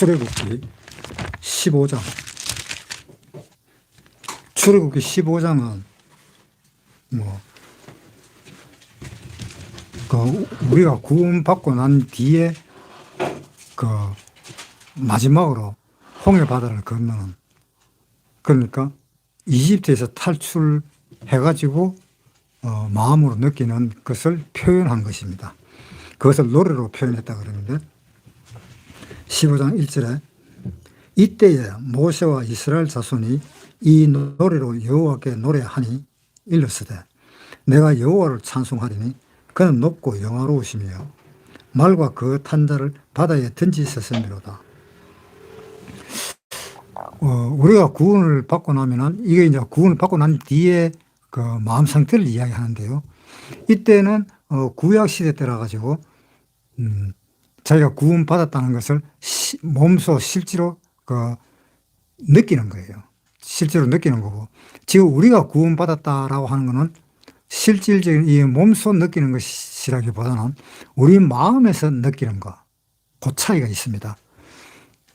출애굽기 15장. 출애굽기 15장은 우리가 구원받고 난 뒤에 마지막으로 홍해 바다를 건너는, 그러니까 이집트에서 탈출해가지고 마음으로 느끼는 것을 표현한 것입니다. 그것을 노래로 표현했다 그러는데 15장 1절에 이때에 모세와 이스라엘 자손이 이 노래로 여호와께 노래하니 일렀으되 내가 여호와를 찬송하리니 그는 높고 영화로우시며 말과 그 탄 자를 바다에 던지셨음이로다. 우리가 구원을 받고 나면은, 이게 이제 구원을 받고 난 뒤에 그 마음 상태를 이야기하는데요. 이때는 구약 시대 때라 가지고 자기가 구원 받았다는 것을 몸소 실제로 느끼는 거예요. 실제로 느끼는 거고, 지금 우리가 구원 받았다라고 하는 것은 실질적인 이 몸소 느끼는 것이라기보다는 우리 마음에서 느끼는 것, 그 차이가 있습니다.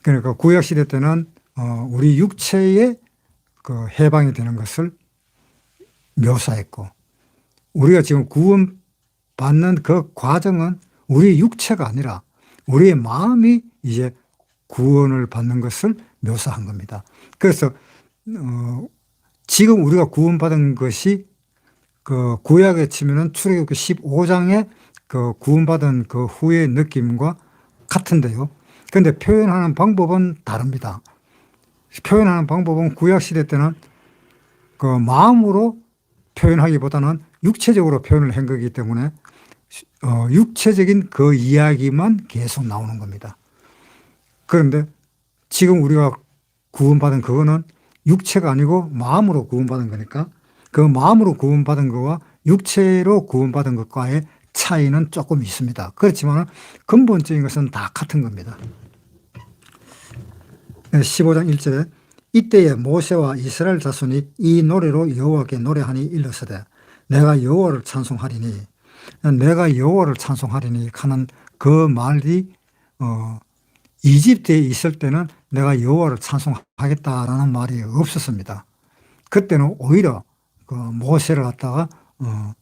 그러니까 구약 시대 때는 우리 육체의 해방이 되는 것을 묘사했고, 우리가 지금 구원 받는 그 과정은 우리 육체가 아니라 우리의 마음이 이제 구원을 받는 것을 묘사한 겁니다. 그래서 지금 우리가 구원받은 것이 구약에 치면은 출애굽기 15장에 구원받은 그 후의 느낌과 같은데요. 그런데 표현하는 방법은 다릅니다. 표현하는 방법은 구약 시대 때는 마음으로 표현하기보다는 육체적으로 표현을 한 거기 때문에 육체적인 그 이야기만 계속 나오는 겁니다. 그런데 지금 우리가 구원받은 그거는 육체가 아니고 마음으로 구원받은 거니까 그 마음으로 구원받은 것과 육체로 구원받은 것과의 차이는 조금 있습니다. 그렇지만 근본적인 것은 다 같은 겁니다. 15장 1절에 이때에 모세와 이스라엘 자손이 이 노래로 여호와께 노래하니 일렀으되 내가 여호와를 찬송하리니, 내가 여호와를 찬송하리니 하는 그 말이 이집트에 있을 때는 내가 여호와를 찬송하겠다라는 말이 없었습니다. 그때는 오히려 모세를 갖다가 뭐라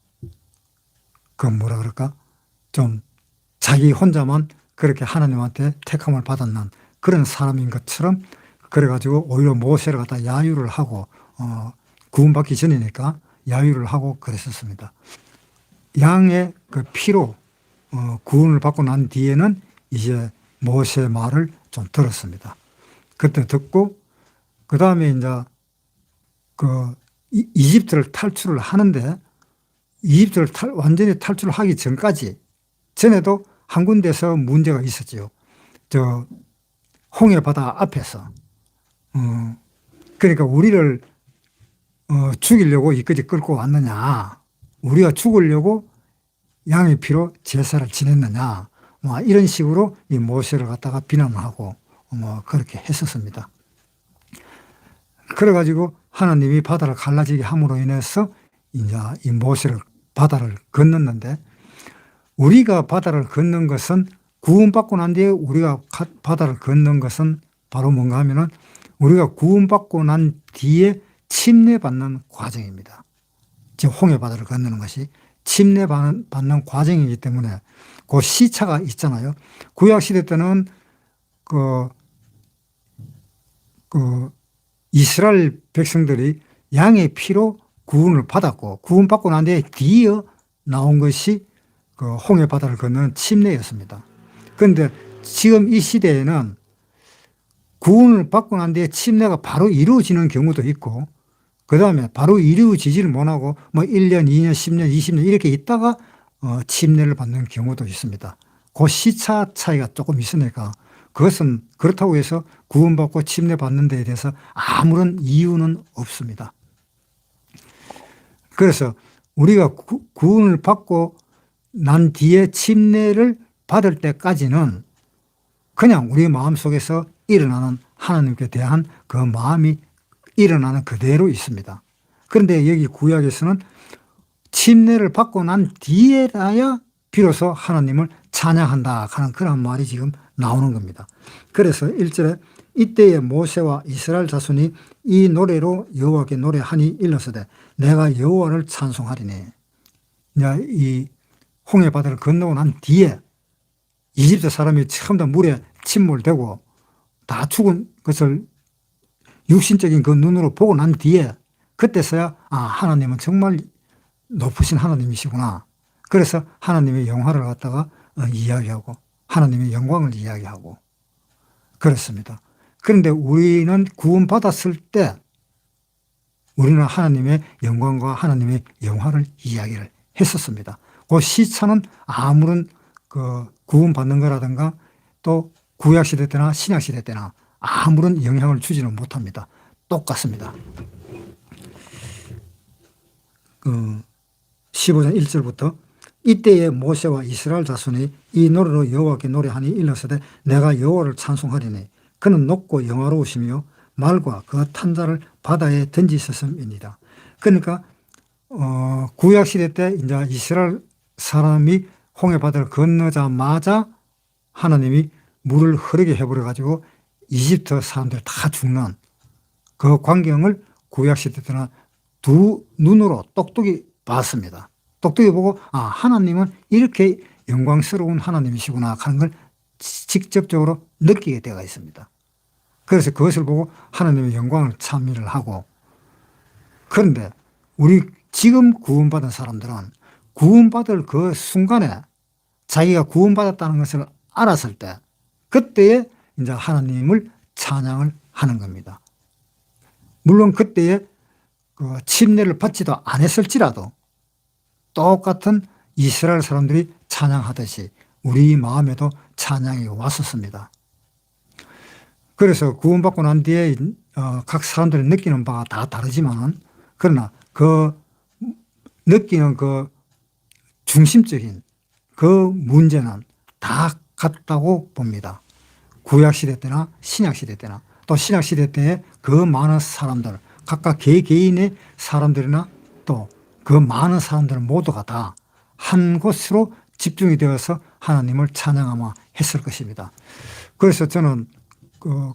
그럴까, 좀 자기 혼자만 그렇게 하나님한테 택함을 받았는 그런 사람인 것처럼, 그래가지고 오히려 모세를 갖다 야유를 하고 구원받기 전이니까 야유를 하고 그랬었습니다. 양의 그 피로 구원을 받고 난 뒤에는 이제 모세의 말을 좀 들었습니다. 그때 듣고 그 다음에 이제 이집트를 탈출을 하는데, 이집트를 완전히 탈출을 하기 전에도 한 군데서 문제가 있었지요. 홍해 바다 앞에서. 그러니까 우리를 죽이려고 이까지 끌고 왔느냐, 우리가 죽으려고 양의 피로 제사를 지냈느냐, 이런 식으로 이 모세를 갖다가 비난하고 그렇게 했었습니다. 그래가지고 하나님이 바다를 갈라지게 함으로 인해서 이제 이 모세를 바다를 건넜는데, 우리가 바다를 건넌 것은 구원받고 난 뒤에 우리가 바다를 건넌 것은 바로 뭔가 하면은 우리가 구원받고 난 뒤에 침례받는 과정입니다. 지금 홍해 바다를 건너는 것이 침례받는 과정이기 때문에 그 시차가 있잖아요. 구약 시대 때는 이스라엘 백성들이 양의 피로 구원을 받았고, 구원받고 난 뒤에 뒤이어 나온 것이 홍해 바다를 건너는 침례였습니다. 그런데 지금 이 시대에는 구원을 받고 난 뒤에 침례가 바로 이루어지는 경우도 있고, 그 다음에 바로 이루어지지를 못하고 1년, 2년, 10년, 20년 이렇게 있다가 침례를 받는 경우도 있습니다. 그 시차 차이가 조금 있으니까 그것은 그렇다고 해서 구원받고 침례받는 데에 대해서 아무런 이유는 없습니다. 그래서 우리가 구원을 받고 난 뒤에 침례를 받을 때까지는 그냥 우리 마음속에서 일어나는 하나님께 대한 그 마음이 일어나는 그대로 있습니다. 그런데 여기 구약에서는 침례를 받고 난 뒤에라야 비로소 하나님을 찬양한다 하는 그런 말이 지금 나오는 겁니다. 그래서 1절에 이때에 모세와 이스라엘 자손이 이 노래로 여호와께 노래하니 일러서되 내가 여호와를 찬송하리니. 이 홍해 바다를 건너고 난 뒤에 이집트 사람이 처음 다 물에 침몰되고 다 죽은 것을 육신적인 그 눈으로 보고 난 뒤에 그때서야 하나님은 정말 높으신 하나님이시구나. 그래서 하나님의 영화를 갖다가 이야기하고 하나님의 영광을 이야기하고 그렇습니다. 그런데 우리는 구원받았을 때 우리는 하나님의 영광과 하나님의 영화를 이야기를 했었습니다. 그 시차는 아무런 구원받는 거라든가 또 구약시대 때나 신약시대 때나 아무런 영향을 주지는 못합니다. 똑같습니다. 15장 1절부터 이때에 모세와 이스라엘 자손이 이 노래로 여호와께 노래하니 일러서되 내가 여호와를 찬송하리니 그는 높고 영화로우시며 말과 그 탄자를 바다에 던지셨음입니다. 그러니까 구약시대 때 이제 이스라엘 사람이 홍해 바다를 건너자마자 하나님이 물을 흐르게 해버려 가지고 이집트 사람들 다 죽는 그 광경을 구약시대 때는 두 눈으로 똑똑히 봤습니다. 똑똑히 보고 하나님은 이렇게 영광스러운 하나님이시구나 하는 걸 직접적으로 느끼게 되어 있습니다. 그래서 그것을 보고 하나님의 영광을 찬미를 하고, 그런데 우리 지금 구원받은 사람들은 구원받을 그 순간에 자기가 구원받았다는 것을 알았을 때 그때에 이제 하나님을 찬양을 하는 겁니다. 물론 그때에 그 침례를 받지도 않았을지라도 똑같은 이스라엘 사람들이 찬양하듯이 우리 마음에도 찬양이 왔었습니다. 그래서 구원받고 난 뒤에 각 사람들이 느끼는 바가 다 다르지만은, 그러나 그 느끼는 그 중심적인 그 문제는 다 같다고 봅니다. 구약시대 때나 신약시대 때나 또 신약시대 때에 그 많은 사람들, 각각 개개인의 사람들이나 또 그 많은 사람들 모두가 다 한 곳으로 집중이 되어서 하나님을 찬양하며 했을 것입니다. 그래서 저는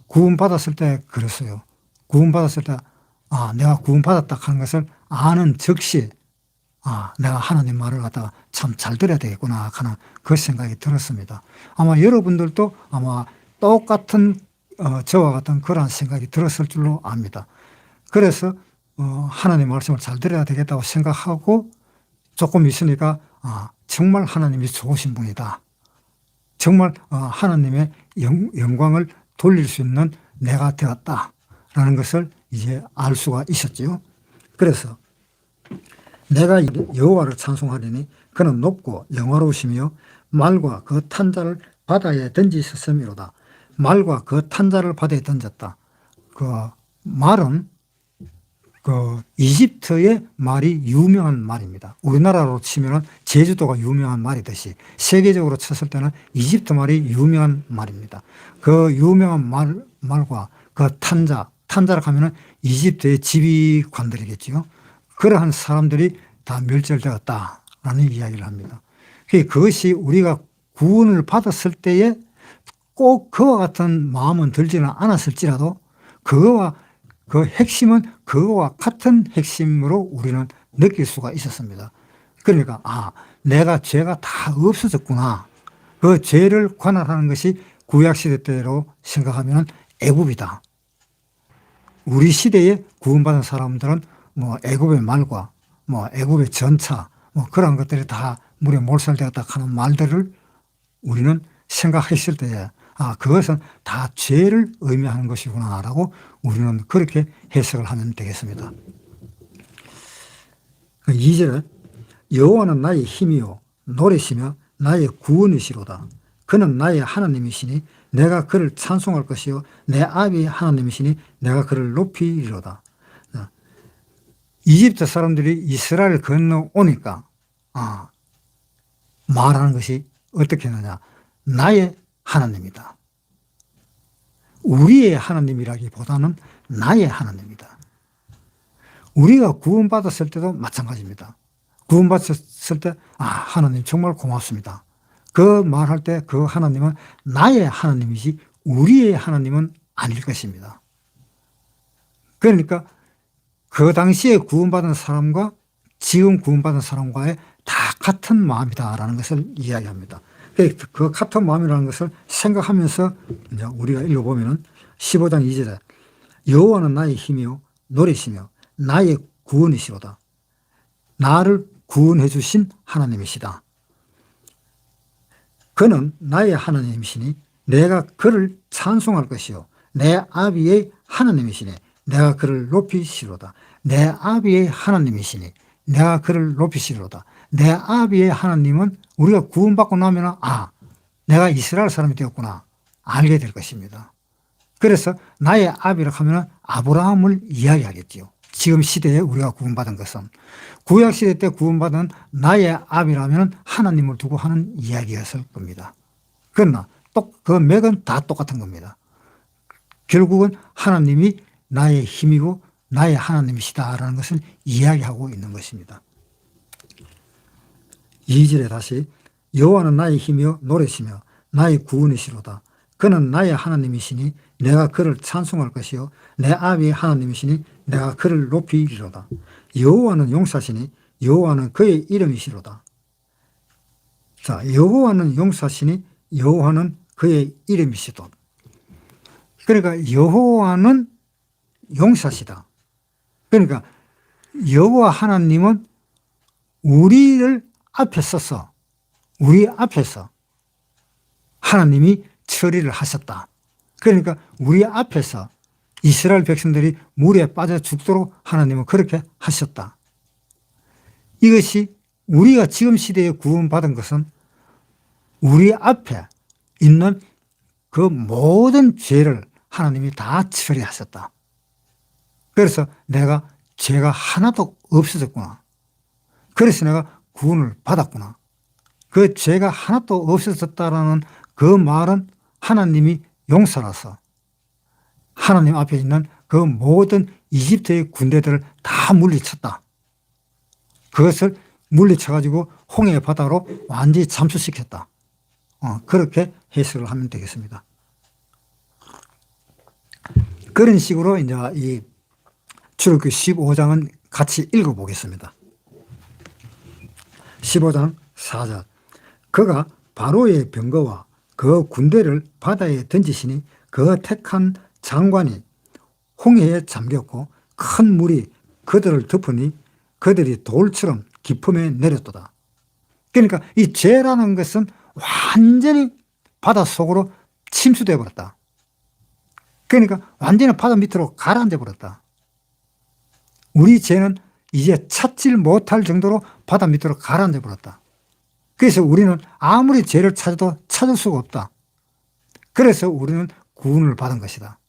구원받았을 때 그랬어요. 구원받았을 때 내가 구원받았다 하는 것을 아는 즉시 내가 하나님 말을 갖다가 참 잘 들어야 되겠구나 하는 그 생각이 들었습니다. 아마 여러분들도 아마 똑같은 저와 같은 그런 생각이 들었을 줄로 압니다. 그래서 하나님 말씀을 잘 들어야 되겠다고 생각하고 조금 있으니까 정말 하나님이 좋으신 분이다. 정말 하나님의 영광을 돌릴 수 있는 내가 되었다라는 것을 이제 알 수가 있었지요. 그래서 내가 여호와를 찬송하리니 그는 높고 영화로우시며 말과 그 탄자를 바다에 던지셨음이로다. 말과 그 탄자를 바다에 던졌다. 그 말은 그 이집트의 말이 유명한 말입니다. 우리나라로 치면은 제주도가 유명한 말이듯이 세계적으로 쳤을 때는 이집트 말이 유명한 말입니다. 그 유명한 말과 그 탄자를 하면은 이집트의 지휘관들이겠죠. 그러한 사람들이 다 멸절되었다라는 이야기를 합니다. 그것이 우리가 구원을 받았을 때에 꼭 그와 같은 마음은 들지는 않았을지라도 그 핵심은 그거와 같은 핵심으로 우리는 느낄 수가 있었습니다. 그러니까 내가 죄가 다 없어졌구나. 그 죄를 관할하는 것이 구약시대 때로 생각하면 애굽이다. 우리 시대에 구원받은 사람들은 애굽의 말과 애굽의 전차 그런 것들이 다 물에 몰살되었다 하는 말들을 우리는 생각했을 때에 그것은 다 죄를 의미하는 것이구나 라고 우리는 그렇게 해석을 하면 되겠습니다. 2절에 여호와는 나의 힘이요 노래시며 나의 구원이시로다. 그는 나의 하나님이시니 내가 그를 찬송할 것이요 내 아비의 하나님이시니 내가 그를 높이리로다. 이집트 사람들이 이스라엘을 건너오니까 말하는 것이 어떻게 하느냐. 나의 하나님이다. 우리의 하나님이라기보다는 나의 하나님이다. 우리가 구원받았을 때도 마찬가지입니다. 구원받았을 때 하나님 정말 고맙습니다. 그 말할 때 그 하나님은 나의 하나님이지 우리의 하나님은 아닐 것입니다. 그러니까 그 당시에 구원받은 사람과 지금 구원받은 사람과의 다 같은 마음이다라는 것을 이야기합니다. 그 같은 마음이라는 것을 생각하면서 이제 우리가 읽어보면은 15장 2절에 여호와는 나의 힘이요 노래시며 나의 구원이시로다. 나를 구원해 주신 하나님이시다. 그는 나의 하나님이시니 내가 그를 찬송할 것이요 내 아비의 하나님이시니 내가 그를 높이시로다. 내 아비의 하나님이시니 내가 그를 높이시로다. 내 아비의 하나님은 우리가 구원받고 나면 내가 이스라엘 사람이 되었구나 알게 될 것입니다. 그래서 나의 아비라고 하면 아브라함을 이야기하겠지요. 지금 시대에 우리가 구원받은 것은 구약시대 때 구원받은 나의 아비라면 하나님을 두고 하는 이야기였을 겁니다. 그러나 그 맥은 다 똑같은 겁니다. 결국은 하나님이 나의 힘이고 나의 하나님이시다라는 것을 이야기하고 있는 것입니다. 2절에 다시 여호와는 나의 힘이요 노래시며 나의 구원이시로다. 그는 나의 하나님이시니 내가 그를 찬송할 것이요 내 아비의 하나님이시니 내가 그를 높이리로다. 여호와는 용사시니 여호와는 그의 이름이시로다. 자, 여호와는 용사시니 여호와는 그의 이름이시다. 그러니까 여호와는 용사시다. 그러니까 여호와 하나님은 우리를 앞에 서서 우리 앞에서 하나님이 처리를 하셨다. 그러니까 우리 앞에서 이스라엘 백성들이 물에 빠져 죽도록 하나님은 그렇게 하셨다. 이것이 우리가 지금 시대에 구원받은 것은 우리 앞에 있는 그 모든 죄를 하나님이 다 처리하셨다. 그래서 내가 죄가 하나도 없어졌구나. 그래서 내가 구원을 받았구나. 그 죄가 하나도 없어졌다라는 그 말은 하나님이 용서라서 하나님 앞에 있는 그 모든 이집트의 군대들을 다 물리쳤다. 그것을 물리쳐가지고 홍해 바다로 완전히 잠수시켰다. 그렇게 해석을 하면 되겠습니다. 그런 식으로 이제 이 출애굽기 15장은 같이 읽어보겠습니다. 15장 4절 그가 바로의 병거와 그 군대를 바다에 던지시니 그 택한 장관이 홍해에 잠겼고 큰 물이 그들을 덮으니 그들이 돌처럼 깊음에 내렸도다. 그러니까 이 죄라는 것은 완전히 바다 속으로 침수되어 버렸다. 그러니까 완전히 바다 밑으로 가라앉아 버렸다. 우리 죄는 이제 찾질 못할 정도로 바다 밑으로 가라앉아 버렸다. 그래서 우리는 아무리 죄를 찾아도 찾을 수가 없다. 그래서 우리는 구원을 받은 것이다.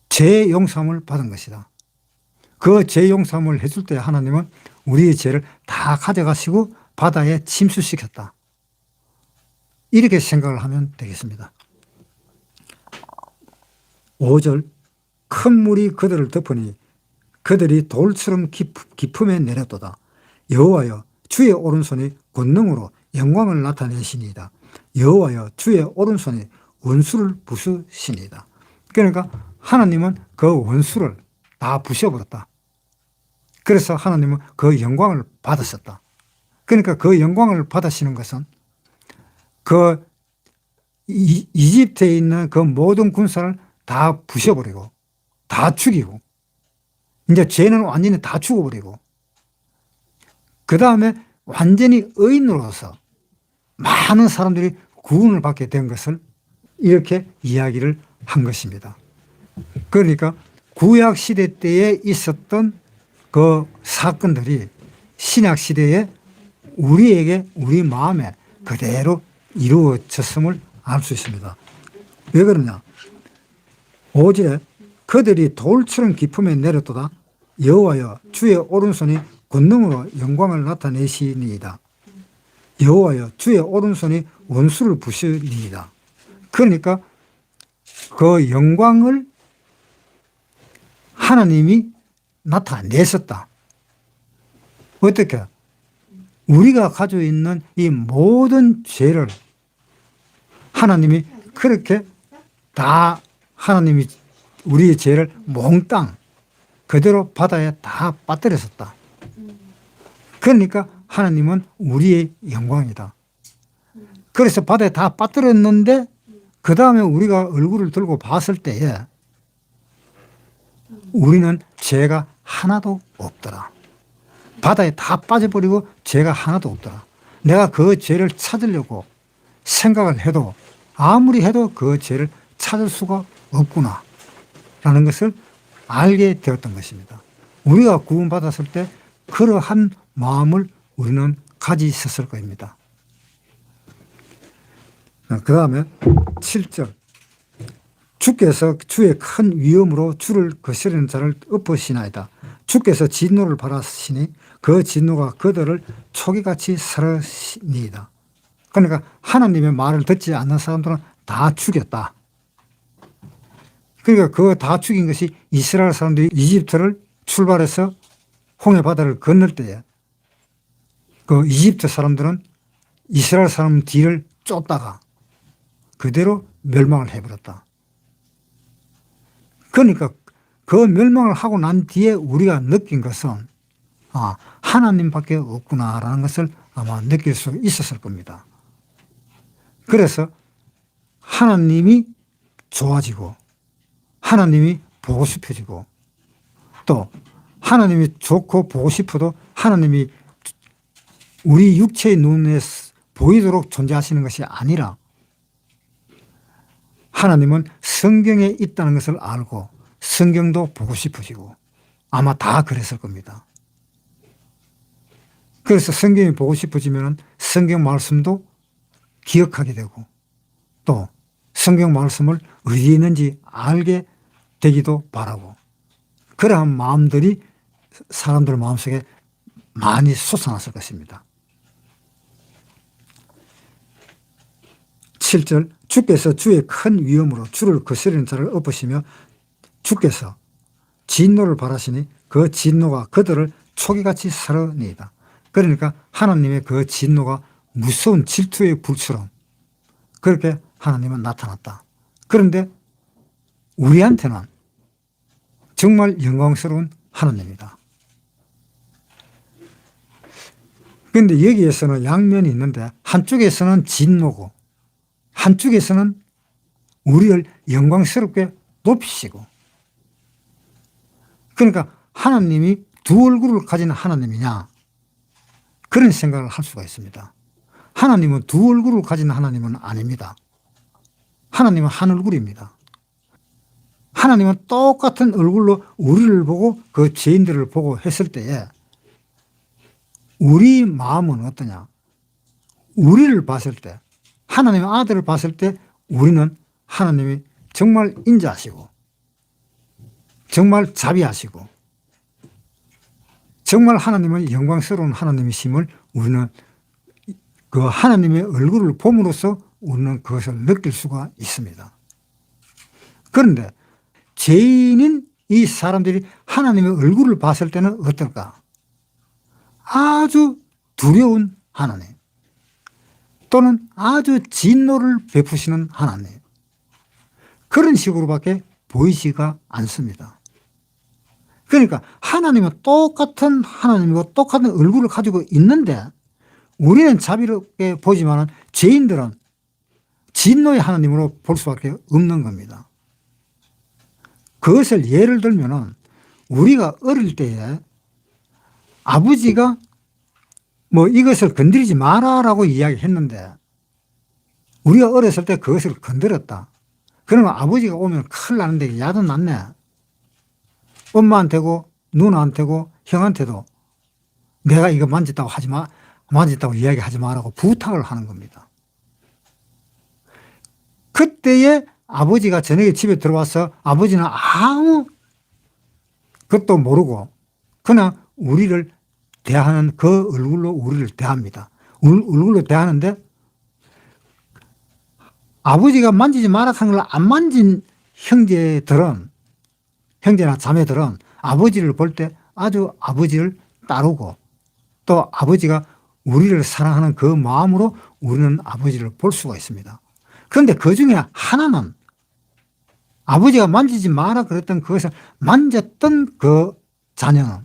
죄 용서함을 받은 것이다. 그 죄 용서함을 해줄 때 하나님은 우리의 죄를 다 가져가시고 바다에 침수시켰다. 이렇게 생각을 하면 되겠습니다. 5절 큰 물이 그들을 덮으니 그들이 돌처럼 깊음에 내렸도다. 여호와여 주의 오른손이 권능으로 영광을 나타내시니이다. 여호와여 주의 오른손이 원수를 부수시니이다. 그러니까 하나님은 그 원수를 다 부셔버렸다. 그래서 하나님은 그 영광을 받으셨다. 그러니까 그 영광을 받으시는 것은 그 이집트에 있는 그 모든 군사를 다 부셔버리고 다 죽이고 이제 죄는 완전히 다 죽어버리고 그 다음에 완전히 의인으로서 많은 사람들이 구원을 받게 된 것을 이렇게 이야기를 한 것입니다. 그러니까 구약 시대 때에 있었던 그 사건들이 신약 시대에 우리에게 우리 마음에 그대로 이루어졌음을 알 수 있습니다. 왜 그러냐? 5절에 그들이 돌처럼 깊음에 내렸도다. 여호와여 주의 오른손이 권능으로 영광을 나타내시니이다. 여호와여 주의 오른손이 원수를 부시니이다. 그러니까 그 영광을 하나님이 나타내셨다. 어떻게? 우리가 가지고 있는 이 모든 죄를 하나님이 그렇게 다 하나님이 우리의 죄를 몽땅 그대로 바다에 다 빠뜨렸었다. 그러니까 하나님은 우리의 영광이다. 그래서 바다에 다 빠뜨렸는데 그 다음에 우리가 얼굴을 들고 봤을 때에 우리는 죄가 하나도 없더라. 바다에 다 빠져버리고 죄가 하나도 없더라. 내가 그 죄를 찾으려고 생각을 해도 아무리 해도 그 죄를 찾을 수가 없구나 라는 것을 알게 되었던 것입니다. 우리가 구원받았을 때 그러한 마음을 우리는 가지고 있었을 겁니다. 그 다음에 7절 주께서 주의 큰 위엄으로 주를 거스르는 자를 엎으시나이다. 주께서 진노를 발하시니 그 진노가 그들을 초기같이 사르시니이다. 그러니까 하나님의 말을 듣지 않는 사람들은 다 죽였다. 그러니까 그 다 죽인 것이 이스라엘 사람들이 이집트를 출발해서 홍해 바다를 건널 때에 그 이집트 사람들은 이스라엘 사람 뒤를 쫓다가 그대로 멸망을 해버렸다. 그러니까 그 멸망을 하고 난 뒤에 우리가 느낀 것은 하나님밖에 없구나라는 것을 아마 느낄 수 있었을 겁니다. 그래서 하나님이 좋아지고 하나님이 보고 싶어지고 또 하나님이 좋고 보고 싶어도 하나님이 우리 육체의 눈에 보이도록 존재하시는 것이 아니라 하나님은 성경에 있다는 것을 알고 성경도 보고 싶어지고 아마 다 그랬을 겁니다. 그래서 성경이 보고 싶어지면 성경 말씀도 기억하게 되고 또 성경 말씀을 어디에 있는지 알게 되기도 바라고 그러한 마음들이 사람들 마음속에 많이 솟아났을 것입니다. 7절 주께서 주의 큰 위엄으로 주를 거스르는 자를 엎으시며 주께서 진노를 발하시니 그 진노가 그들을 초기같이 사르니이다. 그러니까 하나님의 그 진노가 무서운 질투의 불처럼 그렇게 하나님은 나타났다. 그런데 우리한테는 정말 영광스러운 하나님이다. 그런데 여기에서는 양면이 있는데 한쪽에서는 진노고 한쪽에서는 우리를 영광스럽게 높이시고 그러니까 하나님이 두 얼굴을 가진 하나님이냐 그런 생각을 할 수가 있습니다. 하나님은 두 얼굴을 가진 하나님은 아닙니다. 하나님은 한 얼굴입니다. 하나님은 똑같은 얼굴로 우리를 보고 그 죄인들을 보고 했을 때에 우리 마음은 어떠냐? 우리를 봤을 때 하나님의 아들을 봤을 때 우리는 하나님이 정말 인자하시고 정말 자비하시고 정말 하나님은 영광스러운 하나님이심을 우리는 그 하나님의 얼굴을 봄으로써 우리는 그것을 느낄 수가 있습니다. 그런데 죄인인 이 사람들이 하나님의 얼굴을 봤을 때는 어떨까? 아주 두려운 하나님 또는 아주 진노를 베푸시는 하나님 그런 식으로밖에 보이지가 않습니다. 그러니까 하나님은 똑같은 하나님이고 똑같은 얼굴을 가지고 있는데 우리는 자비롭게 보지만 죄인들은 진노의 하나님으로 볼 수밖에 없는 겁니다. 그것을 예를 들면 우리가 어릴 때에 아버지가 뭐 이것을 건드리지 마라라고 이야기했는데 우리가 어렸을 때 그것을 건드렸다. 그러면 아버지가 오면 큰일 나는데 야도 났네. 엄마한테고 누나한테고 형한테도 내가 이거 만졌다고 하지 마, 만졌다고 이야기하지 마라고 부탁을 하는 겁니다. 그때에 아버지가 저녁에 집에 들어와서 아버지는 아무 것도 모르고 그냥 우리를 대하는 그 얼굴로 우리를 대합니다. 얼굴로 대하는데 아버지가 만지지 마라 한 걸 안 만진 형제들은 형제나 자매들은 아버지를 볼 때 아주 아버지를 따르고 또 아버지가 우리를 사랑하는 그 마음으로 우리는 아버지를 볼 수가 있습니다. 그런데 그 중에 하나는 아버지가 만지지 마라 그랬던 그것을 만졌던 그 자녀는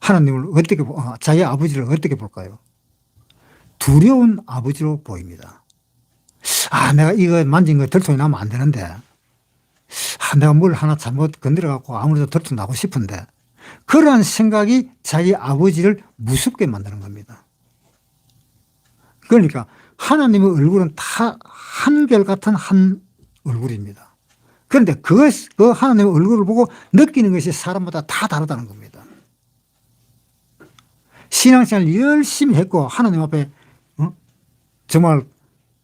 하나님을 어떻게, 자기 아버지를 어떻게 볼까요? 두려운 아버지로 보입니다. 내가 이거 만진 거 들통이 나면 안 되는데, 내가 뭘 하나 잘못 건드려갖고 아무래도 들통 나고 싶은데, 그러한 생각이 자기 아버지를 무섭게 만드는 겁니다. 그러니까 하나님의 얼굴은 다 한결같은 한 얼굴입니다. 그런데 그 하나님의 얼굴을 보고 느끼는 것이 사람마다 다 다르다는 겁니다. 신앙생활 열심히 했고 하나님 앞에 정말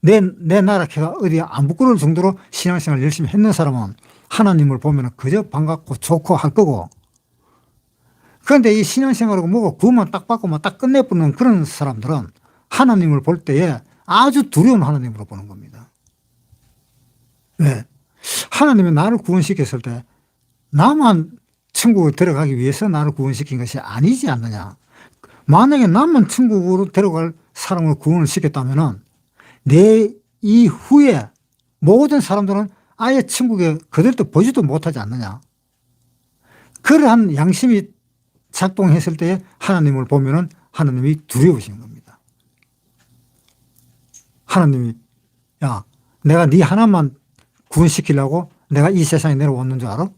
내 나라가 어디 안 부끄러울 정도로 신앙생활 열심히 했는 사람은 하나님을 보면 그저 반갑고 좋고 할 거고, 그런데 이 신앙생활하고 뭐고 구원만 딱 받고만 딱 끝내버리는 그런 사람들은 하나님을 볼 때에 아주 두려운 하나님으로 보는 겁니다. 왜? 하나님이 나를 구원시켰을 때 나만 천국에 들어가기 위해서 나를 구원시킨 것이 아니지 않느냐. 만약에 나만 천국으로 데려갈 사람을 구원을 시켰다면 내 이후에 모든 사람들은 아예 천국에 그들도 보지도 못하지 않느냐. 그러한 양심이 작동했을 때 하나님을 보면은 하나님이 두려우신 겁니다. 하나님이, 야, 내가 네 하나만 구원시키려고 내가 이 세상에 내려왔는 줄 알아?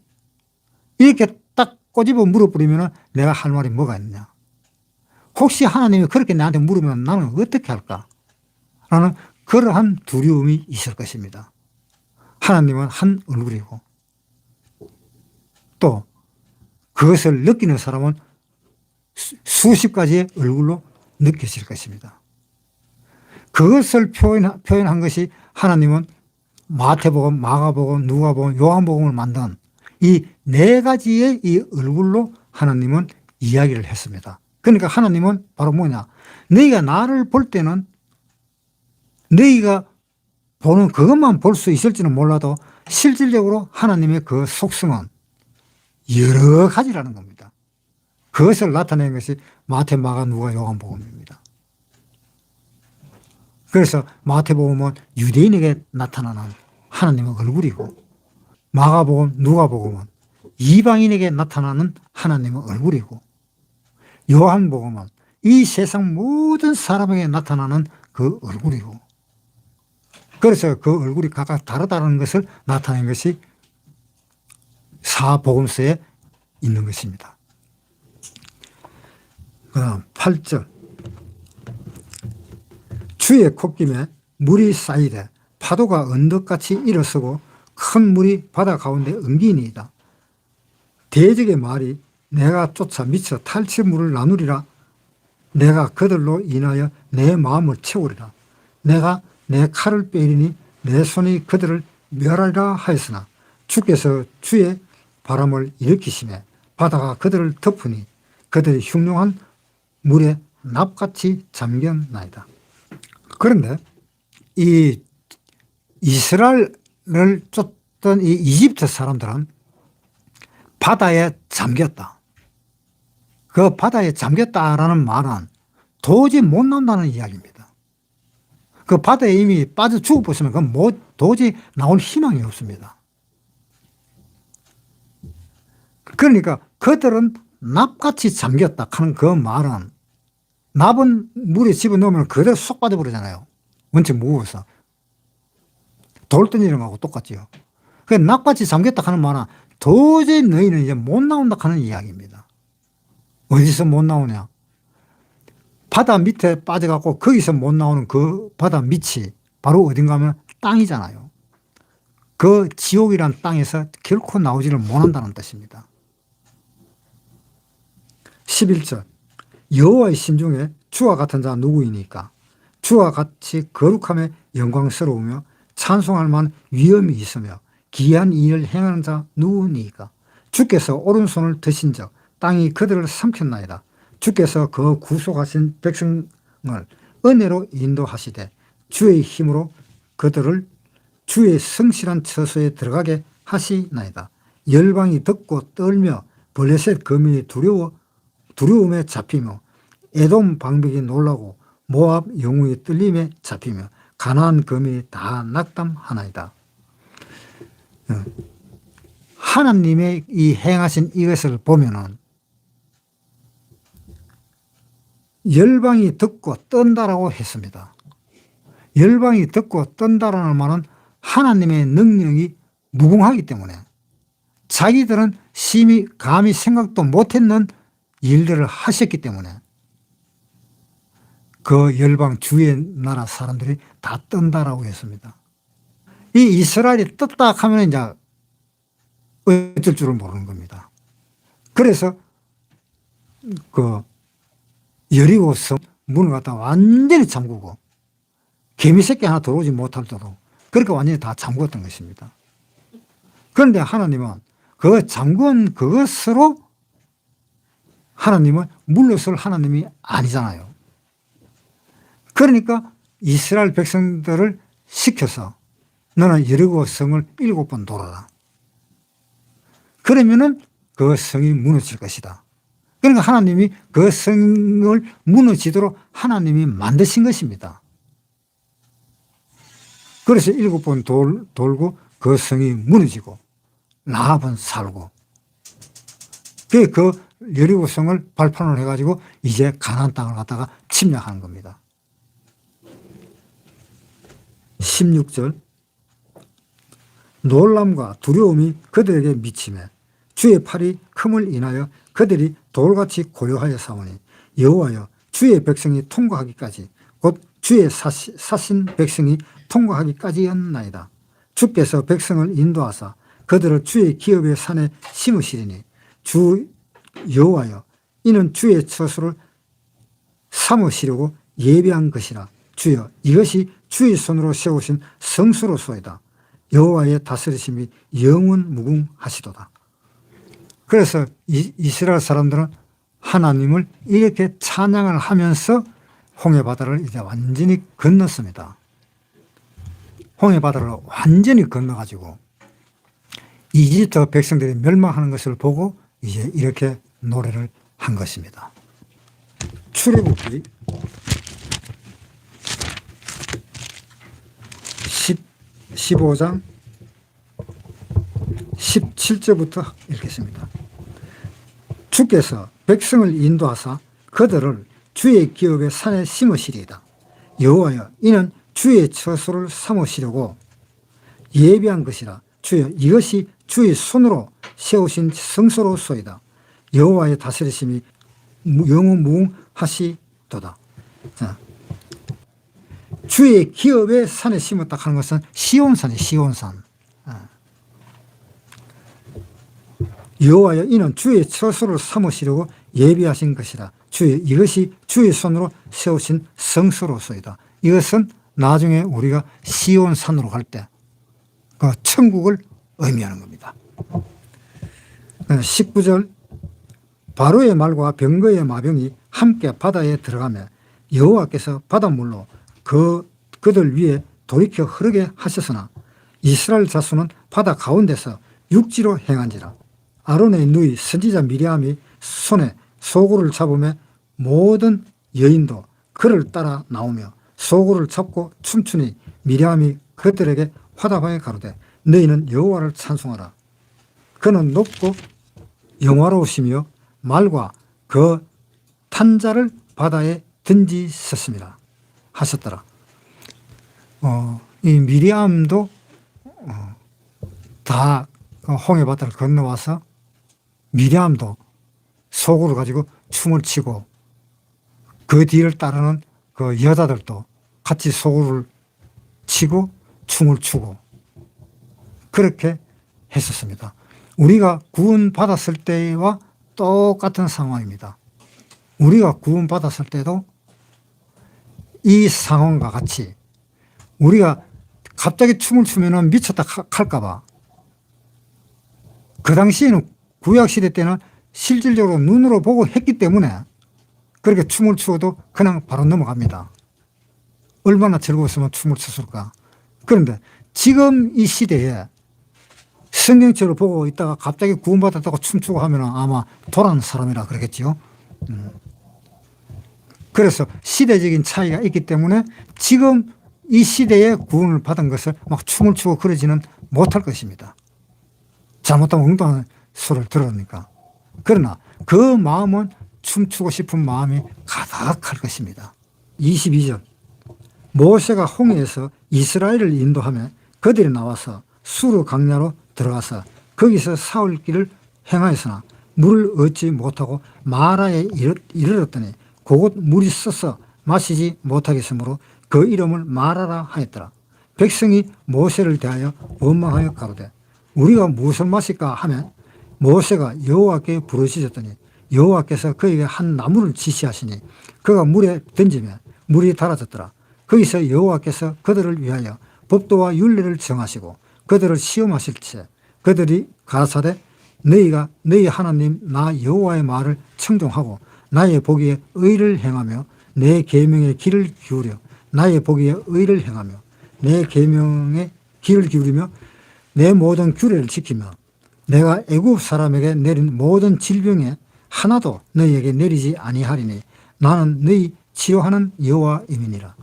이렇게 딱 꼬집어 물어버리면 내가 할 말이 뭐가 있느냐. 혹시 하나님이 그렇게 나한테 물으면 나는 어떻게 할까? 라는 그러한 두려움이 있을 것입니다. 하나님은 한 얼굴이고 또 그것을 느끼는 사람은 수십 가지의 얼굴로 느껴질 것입니다. 그것을 표현한 것이 하나님은 마태복음, 마가복음, 누가복음, 요한복음을 만든 이 네 가지의 이 얼굴로 하나님은 이야기를 했습니다. 그러니까 하나님은 바로 뭐냐? 너희가 나를 볼 때는 너희가 보는 그것만 볼 수 있을지는 몰라도 실질적으로 하나님의 그 속성은 여러 가지라는 겁니다. 그것을 나타내는 것이 마태, 마가, 누가, 요한복음입니다. 그래서 마태복음은 유대인에게 나타나는 하나님의 얼굴이고, 마가복음, 누가복음은 이방인에게 나타나는 하나님의 얼굴이고, 요한복음은 이 세상 모든 사람에게 나타나는 그 얼굴이고, 그래서 그 얼굴이 각각 다르다는 것을 나타낸 것이 사복음서에 있는 것입니다. 그다음 8절. 주의 콧김에 물이 쌓이되 파도가 언덕같이 일어서고 큰 물이 바다 가운데 엉기니이다. 대적의 말이 내가 쫓아 미쳐 탈취물을 나누리라. 내가 그들로 인하여 내 마음을 채우리라. 내가 내 칼을 빼리니 내 손이 그들을 멸하리라 하였으나 주께서 주의 바람을 일으키시매 바다가 그들을 덮으니 그들이 흉흉한 물에 납같이 잠겼나이다. 그런데 이 이스라엘을 쫓던 이 이집트 사람들은 바다에 잠겼다. 그 바다에 잠겼다라는 말은 도저히 못 나온다는 이야기입니다. 그 바다에 이미 빠져 죽어버리면 그건 도저히 나올 희망이 없습니다. 그러니까 그들은 납같이 잠겼다 하는 그 말은 납은 물에 집어넣으면 그대로 쏙 빠져버리잖아요. 원체 무거워서. 돌덩이랑 하고 똑같지요. 그 납같이 잠겼다 하는 말은 도저히 너희는 이제 못 나온다 하는 이야기입니다. 어디서 못 나오냐? 바다 밑에 빠져갖고 거기서 못 나오는 그 바다 밑이 바로 어딘가 하면 땅이잖아요. 그 지옥이란 땅에서 결코 나오지를 못한다는 뜻입니다. 11절. 여호와의 심중에 주와 같은 자 누구이니까? 주와 같이 거룩함에 영광스러우며 찬송할 만한 위엄이 있으며 기이한 일을 행하는 자 누구니까? 주께서 오른손을 드신 적 땅이 그들을 삼켰나이다. 주께서 그 구속하신 백성을 은혜로 인도하시되 주의 힘으로 그들을 주의 성실한 처소에 들어가게 하시나이다. 열방이 듣고 떨며 블레셋 거민이 두려움에 잡히며 에돔 방백이 놀라고 모압 영웅이 떨림에 잡히며 가나안 거민이 다 낙담하나이다. 하나님의 이 행하신 이것을 보면은 열방이 듣고 떤다라고 했습니다. 열방이 듣고 떤다라는 말은 하나님의 능력이 무궁하기 때문에 자기들은 심히 감히 생각도 못했는 일들을 하셨기 때문에 그 열방 주의 나라 사람들이 다 떤다라고 했습니다. 이 이스라엘이 떴다 하면 이제 어쩔 줄을 모르는 겁니다. 그래서 그 여리고 섬 문을 갖다 완전히 잠그고 개미새끼 하나 들어오지 못할 정도로 그렇게 완전히 다 잠궜던 것입니다. 그런데 하나님은 그 잠근 그것으로 하나님은 물러설 하나님이 아니잖아요. 그러니까 이스라엘 백성들을 시켜서 너는 여리고 성을 7번 돌아라. 그러면은 그 성이 무너질 것이다. 그러니까 하나님이 그 성을 무너지도록 하나님이 만드신 것입니다. 그래서 7번 돌고 그 성이 무너지고 라합은 살고 그 여리고 성을 발판을 해가지고 이제 가나안 땅을 갖다가 침략하는 겁니다. 16절 놀람과 두려움이 그들에게 미치매 주의 팔이 큼을 인하여 그들이 돌같이 고요하여 사오니 여호와여 주의 백성이 통과하기까지 곧 주의 사신 백성이 통과하기까지였나이다. 주께서 백성을 인도하사 그들을 주의 기업의 산에 심으시리니 주 여호와여 이는 주의 처소를 삼으시려고 예비한 것이라. 주여 이것이 주의 손으로 세우신 성수로소이다. 여호와의 다스리심이 영원 무궁하시도다. 그래서 이스라엘 사람들은 하나님을 이렇게 찬양을 하면서 홍해바다를 이제 완전히 건넜습니다. 홍해바다를 완전히 건너가지고 이집트 백성들이 멸망하는 것을 보고 이제 이렇게 노래를 한 것입니다. 출애굽기 15장 17절부터 읽겠습니다. 주께서 백성을 인도하사 그들을 주의 기업의 산에 심으시리이다. 여호와여 이는 주의 처소를 삼으시려고 예비한 것이라. 주여 이것이 주의 손으로 세우신 성소로소이다. 여호와의 다스리심이 영원무궁하시도다. 자, 주의 기업의 산에 심었다 하는 것은 시온산이 시온산. 여호와여 이는 주의 처소를 삼으시려고 예비하신 것이라. 주의 이것이 주의 손으로 세우신 성소로소이다. 이것은 나중에 우리가 시온산으로 갈 때 그 천국을 의미하는 겁니다. 19절 바로의 말과 병거의 마병이 함께 바다에 들어가며 여호와께서 바닷물로 그들 위에 돌이켜 흐르게 하셨으나 이스라엘 자손은 바다 가운데서 육지로 행한지라. 아론의 누이 선지자 미리암이 손에 소굴을 잡으며 모든 여인도 그를 따라 나오며 소굴을 잡고 춤추니 미리암이 그들에게 화답하여 가로되 너희는 여호와를 찬송하라. 그는 높고 영화로우시며 말과 그 탄자를 바다에 던지셨습니다 하셨더라. 이 미리암도 다 홍해 바다를 건너와서 미리암도 소굴을 가지고 춤을 추고 그 뒤를 따르는 그 여자들도 같이 소굴을 치고 춤을 추고 그렇게 했었습니다. 우리가 구원받았을 때와 똑같은 상황입니다. 우리가 구원받았을 때도 이 상황과 같이 우리가 갑자기 춤을 추면 미쳤다 할까봐 그 당시에는 구약시대 때는 실질적으로 눈으로 보고 했기 때문에 그렇게 춤을 추어도 그냥 바로 넘어갑니다. 얼마나 즐거웠으면 춤을 췄을까. 그런데 지금 이 시대에 성경책을 보고 있다가 갑자기 구원받았다고 춤추고 하면 아마 도라는 사람이라 그러겠죠. 그래서 시대적인 차이가 있기 때문에 지금 이 시대에 구원을 받은 것을 막 춤을 추고 그러지는 못할 것입니다. 잘못하면 엉뚱한 소리를 들으니까. 그러나 그 마음은 춤추고 싶은 마음이 가득할 것입니다. 22절. 모세가 홍해에서 이스라엘을 인도하며 그들이 나와서 수르 강야로 들어가서 거기서 사울 길을 행하였으나 물을 얻지 못하고 마라에 이르렀더니 그곳 물이 써서 마시지 못하겠으므로 그 이름을 마라라 하였더라. 백성이 모세를 대하여 원망하여 가로되 우리가 무엇을 마실까 하면 모세가 여호와께 부르짖었더니 여호와께서 그에게 한 나무를 지시하시니 그가 물에 던지면 물이 달아졌더라. 거기서 여호와께서 그들을 위하여 법도와 율례를 정하시고 그들을 시험하실 때 그들이 가라사대 너희가 너희 하나님 나 여호와의 말을 청종하고 나의 보기에 의를 행하며 내 계명의 귀를 기울여 나의 보기에 의를 행하며 내 계명의 귀를 기울이며 내 모든 규례를 지키며 내가 애굽 사람에게 내린 모든 질병에 하나도 너희에게 내리지 아니하리니 나는 너희 치료하는 여호와임이니라.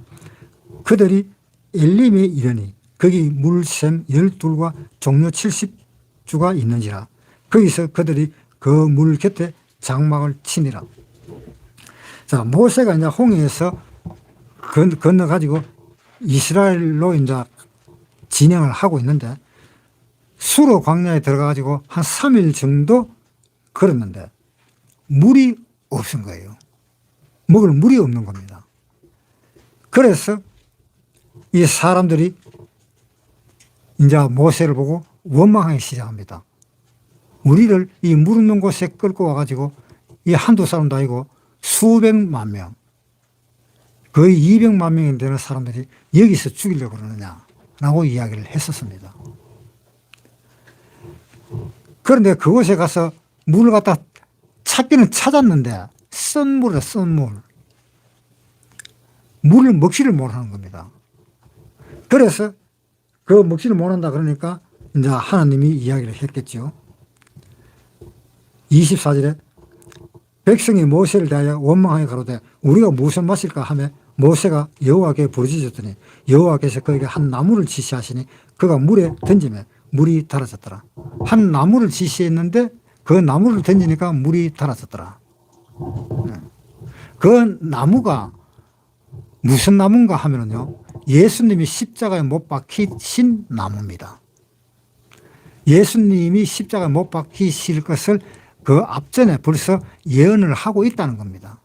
그들이 엘림에 이르니 거기 물샘 12과 종려 70주가 있는지라. 거기서 그들이 그 물 곁에 장막을 치니라. 자, 모세가 이제 홍해에서 건너가지고 이스라엘로 이제 진행을 하고 있는데 수로 광야에 들어가가지고 한 3일 정도 걸었는데 물이 없은 거예요. 먹을 물이 없는 겁니다. 그래서 이 사람들이 이제 모세를 보고 원망하기 시작합니다. 우리를 이 물 없는 곳에 끌고 와가지고 이 한두 사람도 아니고 수백만 명, 거의 200만 명이 되는 사람들이 여기서 죽이려고 그러느냐라고 이야기를 했었습니다. 그런데 그곳에 가서 물을 갖다 찾기는 찾았는데 쓴 물이다, 쓴 물. 물을 먹지를 못하는 겁니다. 그래서 그 먹지를 못한다 그러니까 이제 하나님이 이야기를 했겠죠. 24절에 백성이 모세를 대하여 원망하여 가로되 우리가 무엇을 마실까 하며 모세가 여호와께 부르짖었더니 여호와께서 그에게 한 나무를 지시하시니 그가 물에 던지면 물이 달아졌더라. 한 나무를 지시했는데 그 나무를 던지니까 물이 달아졌더라. 그 나무가 무슨 나무인가 하면요, 예수님이 십자가에 못 박히신 나무입니다. 예수님이 십자가에 못 박히실 것을 그 앞전에 벌써 예언을 하고 있다는 겁니다.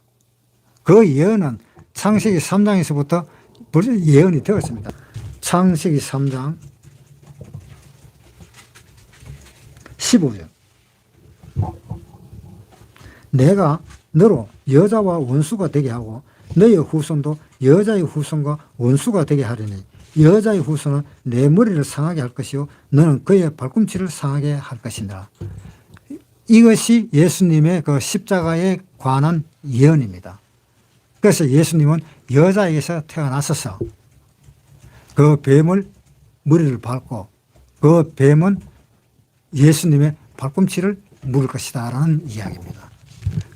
그 예언은 창세기 3장에서부터 벌써 예언이 되었습니다. 창세기 3장 15절. 내가 너로 여자와 원수가 되게 하고 너의 후손도 여자의 후손과 원수가 되게 하리니 여자의 후손은 내 머리를 상하게 할 것이요 너는 그의 발꿈치를 상하게 할 것이니라. 이것이 예수님의 그 십자가에 관한 예언입니다. 그래서 예수님은 여자에게서 태어나셔서 그 뱀을 머리를 밟고 그 뱀은 예수님의 발꿈치를 물을 것이다 라는 이야기입니다.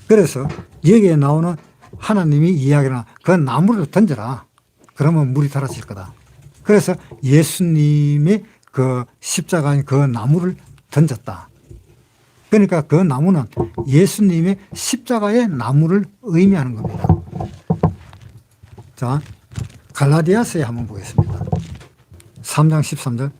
그래서 여기에 나오는 하나님이 이야기나 그 나무를 던져라. 그러면 물이 달아질 거다. 그래서 예수님의 그 십자가인 그 나무를 던졌다. 그러니까 그 나무는 예수님의 십자가의 나무를 의미하는 겁니다. 자, 갈라디아서에 한번 보겠습니다. 3장 13절.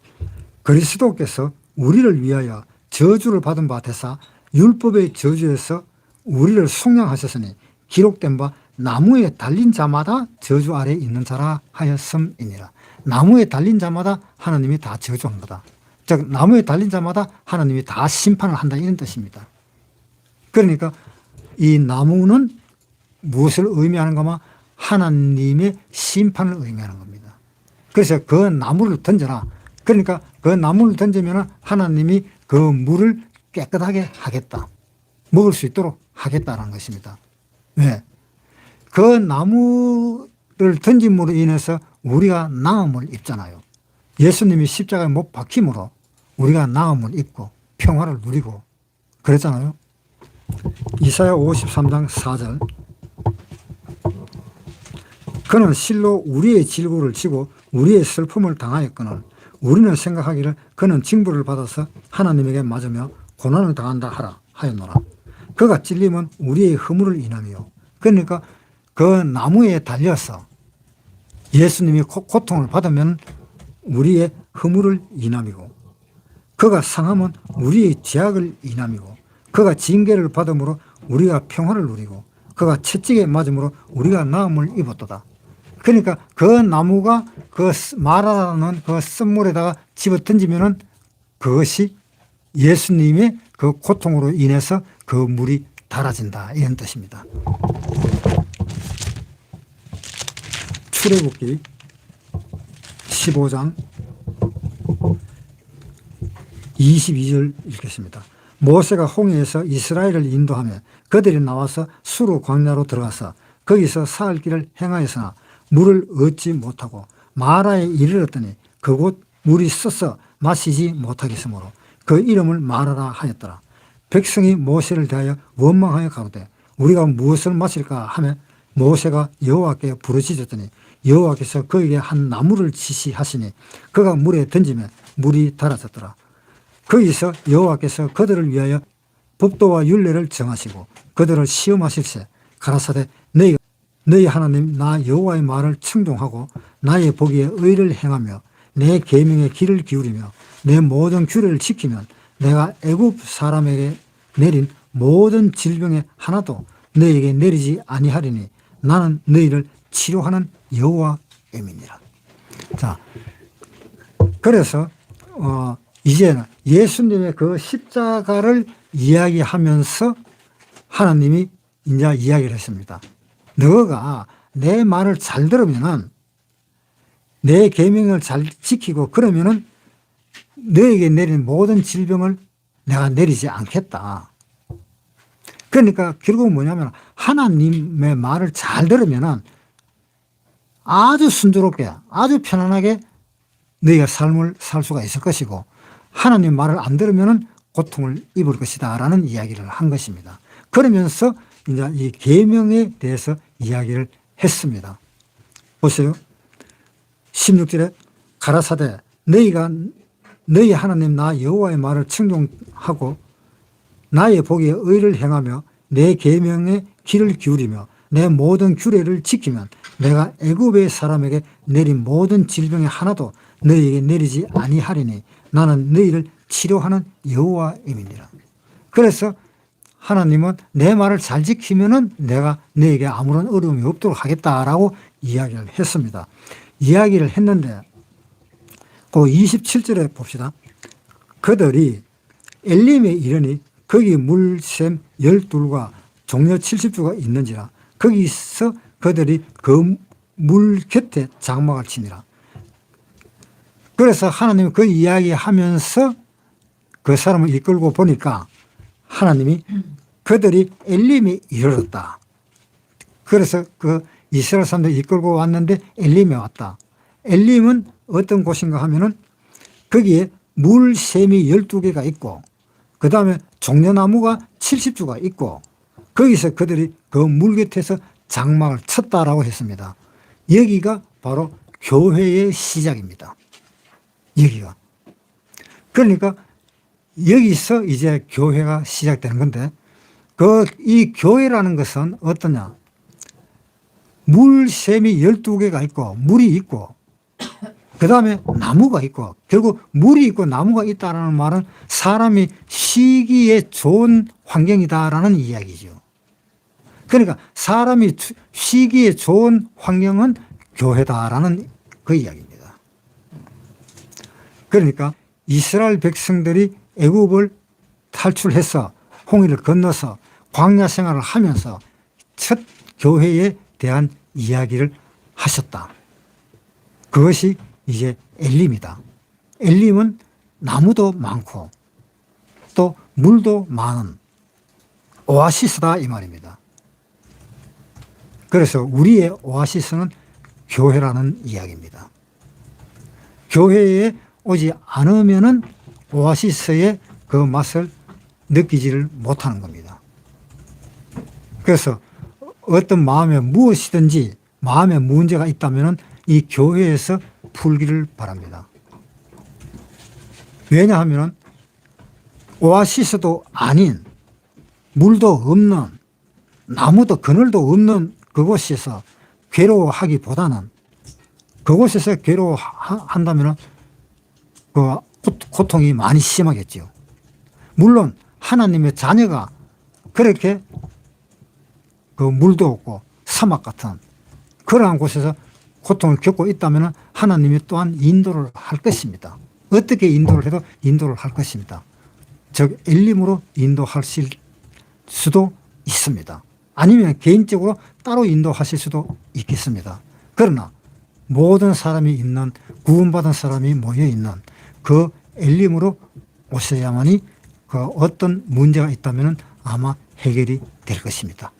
그리스도께서 우리를 위하여 저주를 받은 바 되사 율법의 저주에서 우리를 속량하셨으니 기록된 바 나무에 달린 자마다 저주 아래 있는 자라 하였음이니라. 나무에 달린 자마다 하나님이 다 저주한 거다. 즉 나무에 달린 자마다 하나님이 다 심판을 한다 이런 뜻입니다. 그러니까 이 나무는 무엇을 의미하는가 하면 하나님의 심판을 의미하는 겁니다. 그래서 그 나무를 던져라. 그러니까 그 나무를 던지면 하나님이 그 물을 깨끗하게 하겠다. 먹을 수 있도록 하겠다는 것입니다. 왜? 그 나무를 던짐으로 인해서 우리가 나음을 입잖아요. 예수님이 십자가에 못 박힘으로 우리가 나음을 입고 평화를 누리고 그랬잖아요. 이사야 53장 4절. 그는 실로 우리의 질고를 지고 우리의 슬픔을 당하였거늘 우리는 생각하기를 그는 징벌을 받아서 하나님에게 맞으며 고난을 당한다 하라 하였노라. 그가 찔림은 우리의 허물을 인함이요. 그러니까 그 나무에 달려서 예수님이 고통을 받으면 우리의 허물을 인함이고, 그가 상함은 우리의 죄악을 인함이고, 그가 징계를 받음으로 우리가 평화를 누리고, 그가 채찍에 맞음으로 우리가 나음을 입었도다. 그러니까 그 나무가 그 마라라는 그 쓴물에다가 집어 던지면은 그것이 예수님의 그 고통으로 인해서 그 물이 달아진다, 이런 뜻입니다. 출애굽기 15장 22절 읽겠습니다. 모세가 홍해에서 이스라엘을 인도하며 그들이 나와서 수르 광야로 들어가서 거기서 사흘 길을 행하였으나 물을 얻지 못하고 마라에 이르렀더니 그곳 물이 써서 마시지 못하겠으므로 그 이름을 마라라 하였더라. 백성이 모세를 대하여 원망하여 가로되 우리가 무엇을 마실까 하며 모세가 여호와께 부르짖었더니 여호와께서 그에게 한 나무를 지시하시니 그가 물에 던지면 물이 달아졌더라. 거기서 여호와께서 그들을 위하여 법도와 율례를 정하시고 그들을 시험하실세 가라사대 너희 하나님 나 여호와의 말을 청종하고 나의 보기에 의를 행하며 내 계명의 귀를 기울이며 내 모든 규례를 지키면 내가 애굽 사람에게 내린 모든 질병의 하나도 너희에게 내리지 아니하리니 나는 너희를 치료하는 여호와임이니라. 자, 그래서 이제는 예수님의 그 십자가를 이야기하면서 하나님이 이제 이야기를 했습니다. 너가 내 말을 잘 들으면은 내 계명을 잘 지키고 그러면은 너에게 내린 모든 질병을 내가 내리지 않겠다. 그러니까 결국은 뭐냐면 하나님의 말을 잘 들으면은 아주 순조롭게 아주 편안하게 너희가 삶을 살 수가 있을 것이고 하나님 말을 안 들으면은 고통을 입을 것이다 라는 이야기를 한 것입니다. 그러면서 이제 이 계명에 대해서 이야기를 했습니다. 보세요. 16절에 가라사대 너희가 너희 하나님 나 여호와의 말을 청종하고 나의 보기에 의를 행하며 내 계명에 귀를 기울이며 내 모든 규례를 지키면 내가 애굽의 사람에게 내린 모든 질병의 하나도 너희에게 내리지 아니하리니 나는 너희를 치료하는 여호와임이니라. 그래서 하나님은 내 말을 잘 지키면은 내가 너에게 아무런 어려움이 없도록 하겠다라고 이야기를 했습니다. 이야기를 했는데 그 27절에 봅시다. 그들이 엘림에 이르니 거기 물샘 12과 종려 70주가 있는지라 거기서 그들이 그 물 곁에 장막을 치니라. 그래서 하나님이 그 이야기하면서 그 사람을 이끌고 보니까 하나님이 그들이 엘림에 이르렀다. 그래서 그 이스라엘 사람들 이끌고 왔는데 엘림에 왔다. 엘림은 어떤 곳인가 하면은 거기에 물샘이 12개가 있고 그 다음에 종려나무가 70주가 있고 거기서 그들이 그 물 곁에서 장막을 쳤다라고 했습니다. 여기가 바로 교회의 시작입니다. 여기가. 그러니까 여기서 이제 교회가 시작되는 건데 이 교회라는 것은 어떠냐? 물샘이 12개가 있고 물이 있고 그 다음에 나무가 있고 결국 물이 있고 나무가 있다는 말은 사람이 쉬기에 좋은 환경이다라는 이야기죠. 그러니까 사람이 쉬기에 좋은 환경은 교회다라는 그 이야기입니다. 그러니까 이스라엘 백성들이 애굽을 탈출해서 홍해를 건너서 광야 생활을 하면서 첫 교회에 대한 이야기를 하셨다. 그것이 이제 엘림이다. 엘림은 나무도 많고 또 물도 많은 오아시스다 이 말입니다. 그래서 우리의 오아시스는 교회라는 이야기입니다. 교회에 오지 않으면은 오아시스의 그 맛을 느끼지를 못하는 겁니다. 그래서 어떤 마음에 무엇이든지 마음에 문제가 있다면은 이 교회에서 풀기를 바랍니다. 왜냐하면 오아시스도 아닌 물도 없는 나무도 그늘도 없는 그곳에서 괴로워하기보다는 그곳에서 괴로워한다면 그 고통이 많이 심하겠죠. 물론 하나님의 자녀가 그렇게 그 물도 없고 사막 같은 그러한 곳에서 고통을 겪고 있다면 하나님이 또한 인도를 할 것입니다. 어떻게 인도를 해도 인도를 할 것입니다. 즉 엘림으로 인도하실 수도 있습니다. 아니면 개인적으로 따로 인도하실 수도 있겠습니다. 그러나 모든 사람이 있는 구원받은 사람이 모여있는 그 엘림으로 오셔야만이 그 어떤 문제가 있다면 아마 해결이 될 것입니다.